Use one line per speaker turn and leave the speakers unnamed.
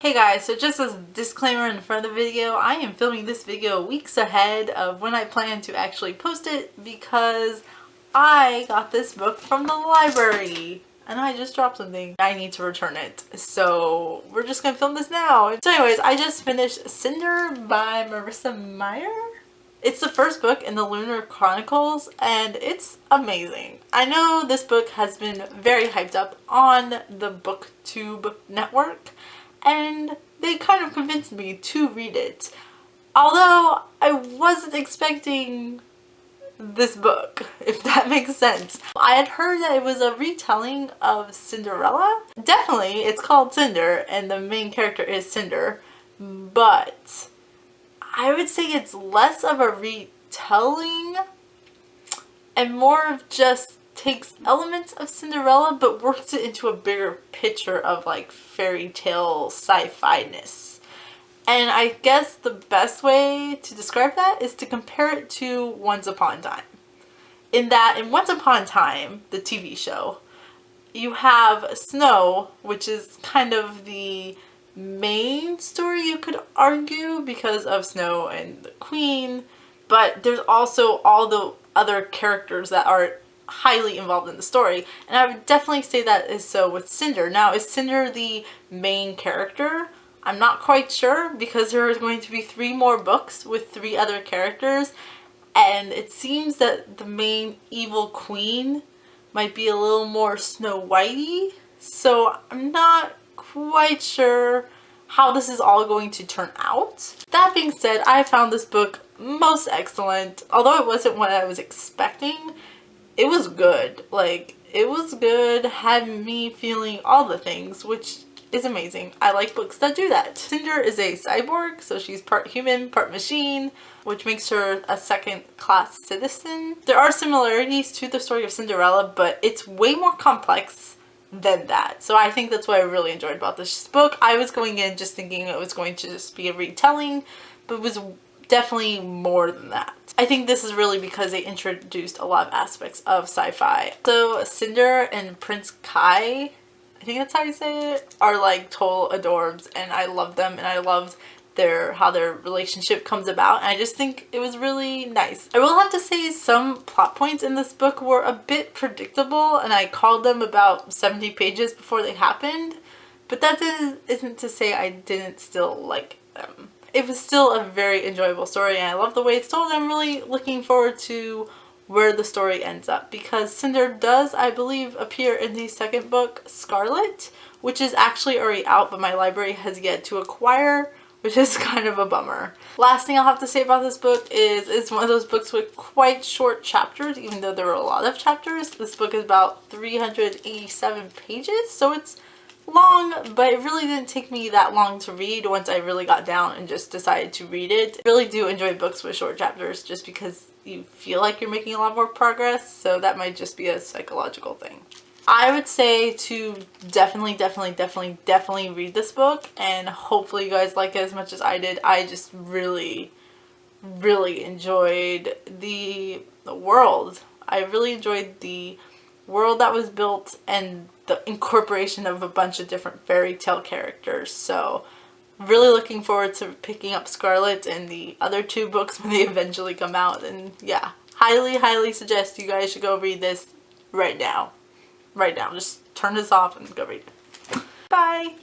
Hey guys, so just as a disclaimer in front of the video, I am filming this video weeks ahead of when I plan to actually post it because I got this book from the library and I just dropped something. I need to return it. So we're just gonna film this now. So anyways, I just finished Cinder by Marissa Meyer. It's the first book in the Lunar Chronicles and it's amazing. I know this book has been very hyped up on the BookTube network, and they kind of convinced me to read it. Although I wasn't expecting this book, if that makes sense. I had heard that it was a retelling of Cinderella. Definitely, it's called Cinder and the main character is Cinder, but I would say it's less of a retelling and more of just takes elements of Cinderella but works it into a bigger picture of like fairy tale sci-fi-ness. And I guess the best way to describe that is to compare it to Once Upon a Time. In that, in Once Upon a Time, the TV show, you have Snow, which is kind of the main story, you could argue, because of Snow and the Queen, but there's also all the other characters that are highly involved in the story, and I would definitely say that is so with Cinder. Now, is Cinder the main character? I'm not quite sure because there is going to be 3 more books with 3 other characters, and it seems that the main evil queen might be a little more Snow Whitey, so I'm not quite sure how this is all going to turn out. That being said, I found this book most excellent. Although it wasn't what I was expecting, it was good. Like, it was good, had me feeling all the things, which is amazing. I like books that do that. Cinder is a cyborg, so she's part human, part machine, which makes her a second-class citizen. There are similarities to the story of Cinderella, but it's way more complex than that. So I think that's what I really enjoyed about this book. I was going in just thinking it was going to just be a retelling, but it was definitely more than that. I think this is really because they introduced a lot of aspects of sci-fi. So Cinder and Prince Kai, I think that's how you say it, are like total adorbs, and I love them, and I loved how their relationship comes about, and I just think it was really nice. I will have to say some plot points in this book were a bit predictable, and I called them about 70 pages before they happened, but that isn't to say I didn't still like them. It was still a very enjoyable story, and I love the way it's told. I'm really looking forward to where the story ends up, because Cinder does, I believe, appear in the second book, Scarlet, which is actually already out, but my library has yet to acquire, which is kind of a bummer. Last thing I'll have to say about this book is it's one of those books with quite short chapters, even though there are a lot of chapters. This book is about 387 pages, so it's long, but it really didn't take me that long to read once I really got down and just decided to read it. I really do enjoy books with short chapters just because you feel like you're making a lot more progress, so that might just be a psychological thing. I would say to definitely read this book, and hopefully you guys like it as much as I did. I just really enjoyed the world. I really enjoyed the world that was built and the incorporation of a bunch of different fairy tale characters. So really looking forward to picking up Scarlet and the other 2 books when they eventually come out. And yeah, highly suggest you guys should go read this right now. Just turn this off and go read it. Bye!